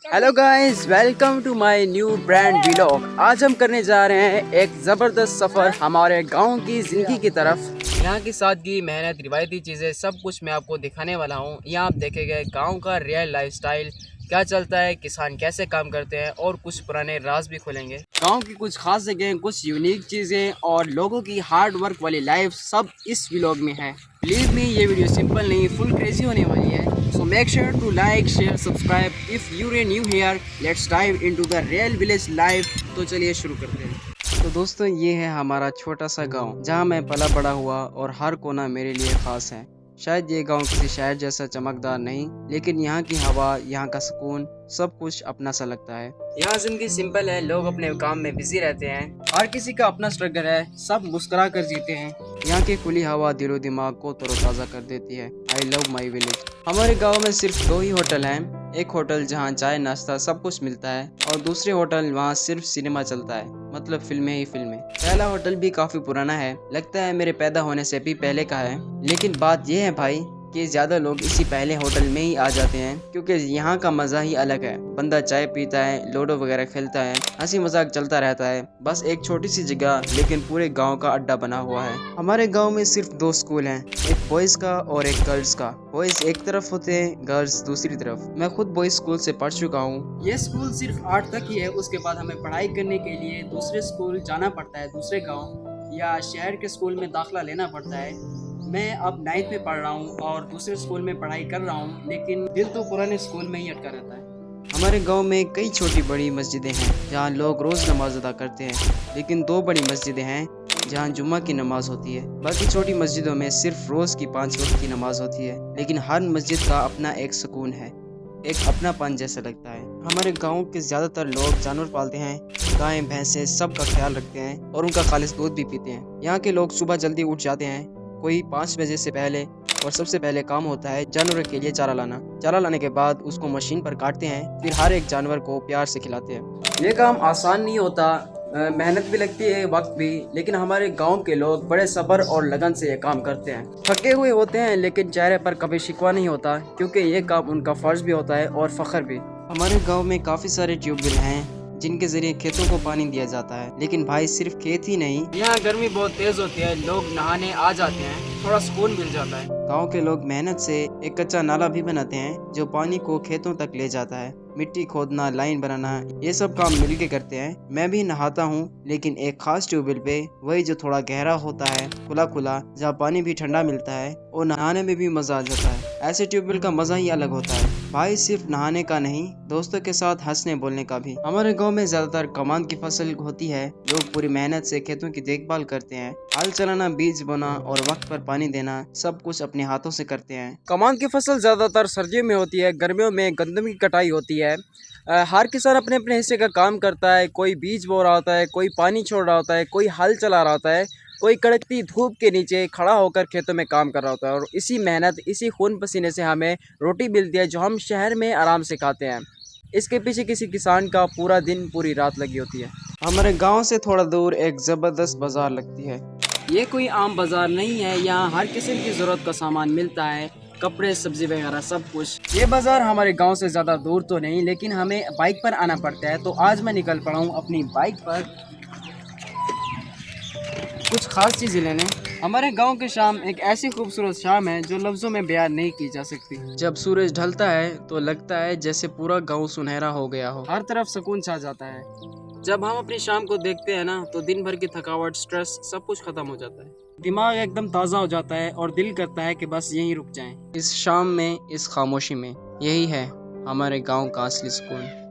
Hello guys, welcome to my new brand vlog. आज हम करने जा रहे हैं एक ज़बरदस्त सफ़र हमारे गांव की ज़िंदगी की तरफ। यहाँ की सादगी, मेहनत, रिवायती चीज़ें, सब कुछ मैं आपको दिखाने वाला हूँ। यहाँ आप देखेंगे गांव का रियल लाइफस्टाइल क्या चलता है, किसान कैसे काम करते हैं और कुछ पुराने राज भी खोलेंगे। गांव की कुछ खास जगह, कुछ यूनिक चीज़ें और लोगों की हार्ड वर्क वाली लाइफ सब इस व्लॉग में है। बिलीव मी, ये वीडियो सिंपल नहीं, फुल क्रेजी होने वाली है। So make sure to like, share, subscribe if you're new here. Let's dive into the real village life. तो चलिए शुरू करते हैं। तो दोस्तों, ये है हमारा छोटा सा गांव जहां मैं पला बड़ा हुआ और हर कोना मेरे लिए खास है। शायद ये गांव किसी शहर जैसा चमकदार नहीं, लेकिन यहाँ की हवा, यहाँ का सुकून, सब कुछ अपना सा लगता है। यहाँ जिंदगी सिंपल है, लोग अपने काम में बिजी रहते हैं, हर किसी का अपना स्ट्रगल है, सब मुस्कुरा कर जीते हैं। यहाँ की खुली हवा दिलो दिमाग को तरोताज़ा कर देती है। I love my village. हमारे गांव में सिर्फ दो ही होटल हैं। एक होटल जहां चाय नाश्ता सब कुछ मिलता है और दूसरे होटल वहां सिर्फ सिनेमा चलता है, मतलब फिल्में ही फिल्में। पहला होटल भी काफी पुराना है, लगता है मेरे पैदा होने से भी पहले का है। लेकिन बात यह है भाई कि ज्यादा लोग इसी पहले होटल में ही आ जाते हैं, क्योंकि यहाँ का मजा ही अलग है। बंदा चाय पीता है, लूडो वगैरह खेलता है, हंसी मजाक चलता रहता है। बस एक छोटी सी जगह लेकिन पूरे गांव का अड्डा बना हुआ है। हमारे गांव में सिर्फ दो स्कूल हैं, एक बॉयज का और एक गर्ल्स का। बॉयज एक तरफ होते हैं, गर्ल्स दूसरी तरफ। मैं खुद बॉयज स्कूल से पढ़ चुका हूँ। ये स्कूल सिर्फ 8 तक ही है, उसके बाद हमें पढ़ाई करने के लिए दूसरे स्कूल जाना पड़ता है, दूसरे गाँव या शहर के स्कूल में दाखिला लेना पड़ता है। मैं अब 9th में पढ़ रहा हूँ और दूसरे स्कूल में पढ़ाई कर रहा हूँ, लेकिन दिल तो पुराने स्कूल में ही अटका रहता है। हमारे गांव में कई छोटी बड़ी मस्जिदें हैं जहां लोग रोज़ नमाज अदा करते हैं, लेकिन दो बड़ी मस्जिदें हैं जहां जुम्मा की नमाज होती है। बाकी छोटी मस्जिदों में सिर्फ रोज़ की 5 वक्त की नमाज होती है, लेकिन हर मस्जिद का अपना एक सुकून है, एक अपनापन जैसा लगता है। हमारे गांव के ज़्यादातर लोग जानवर पालते हैं, गायें भैंसें सब का ख्याल रखते हैं और उनका खालिश दूध भी पीते हैं। यहाँ के लोग सुबह जल्दी उठ जाते हैं, कोई 5 बजे से पहले, और सबसे पहले काम होता है जानवरों के लिए चारा लाना। चारा लाने के बाद उसको मशीन पर काटते हैं, फिर हर एक जानवर को प्यार से खिलाते हैं। ये काम आसान नहीं होता, मेहनत भी लगती है, वक्त भी, लेकिन हमारे गांव के लोग बड़े सब्र और लगन से ये काम करते हैं। थके हुए होते हैं लेकिन चेहरे पर कभी शिकवा नहीं होता, क्योंकि ये काम उनका फर्ज भी होता है और फख्र भी। हमारे गांव में काफ़ी सारे ट्यूबवेल हैं जिनके जरिए खेतों को पानी दिया जाता है। लेकिन भाई सिर्फ खेत ही नहीं, यहाँ गर्मी बहुत तेज होती है, लोग नहाने आ जाते हैं, थोड़ा सुकून मिल जाता है। गांव के लोग मेहनत से एक कच्चा नाला भी बनाते हैं जो पानी को खेतों तक ले जाता है। मिट्टी खोदना, लाइन बनाना, ये सब काम मिलके करते हैं। मैं भी नहाता हूँ, लेकिन एक खास ट्यूबवेल पे, वही जो थोड़ा गहरा होता है, खुला खुला, जहाँ पानी भी ठंडा मिलता है, और नहाने में भी मजा आ जाता है। ऐसे ट्यूबवेल का मजा ही अलग होता है भाई, सिर्फ नहाने का नहीं, दोस्तों के साथ हंसने बोलने का भी। हमारे गांव में ज्यादातर कमान की फसल होती है। लोग पूरी मेहनत से खेतों की देखभाल करते हैं, हल चलाना, बीज बोना और वक्त पर पानी देना, सब कुछ अपने हाथों से करते हैं। कमान की फसल ज्यादातर सर्दियों में होती है, गर्मियों में गंदम की कटाई होती है। हर किसान अपने अपने हिस्से का काम करता है, कोई बीज बो रहा होता है, कोई पानी छोड़ रहा होता है, कोई हल चला रहा होता है, कोई कड़कती धूप के नीचे खड़ा होकर खेतों में काम कर रहा होता है। और इसी मेहनत, इसी खून पसीने से हमें रोटी मिलती है, जो हम शहर में आराम से खाते हैं। इसके पीछे किसी किसान का पूरा दिन, पूरी रात लगी होती है। हमारे गांव से थोड़ा दूर एक ज़बरदस्त बाज़ार लगती है। ये कोई आम बाज़ार नहीं है, यहाँ हर किस्म की ज़रूरत का सामान मिलता है, कपड़े, सब्जी वगैरह सब कुछ। ये बाज़ार हमारे गांव से ज़्यादा दूर तो नहीं, लेकिन हमें बाइक पर आना पड़ता है। तो आज मैं निकल पड़ा हूँ अपनी बाइक पर कुछ खास चीज़ें लेने। हमारे गांव की शाम एक ऐसी खूबसूरत शाम है जो लफ्ज़ों में बयान नहीं की जा सकती। जब सूरज ढलता है तो लगता है जैसे पूरा गांव सुनहरा हो गया हो, हर तरफ सुकून छा जाता है। जब हम अपनी शाम को देखते हैं ना, तो दिन भर की थकावट, स्ट्रेस, सब कुछ खत्म हो जाता है। दिमाग एकदम ताज़ा हो जाता है और दिल करता है कि बस यहीं रुक जाएं। इस शाम में, इस खामोशी में, यही है हमारे गाँव का असली सुकून।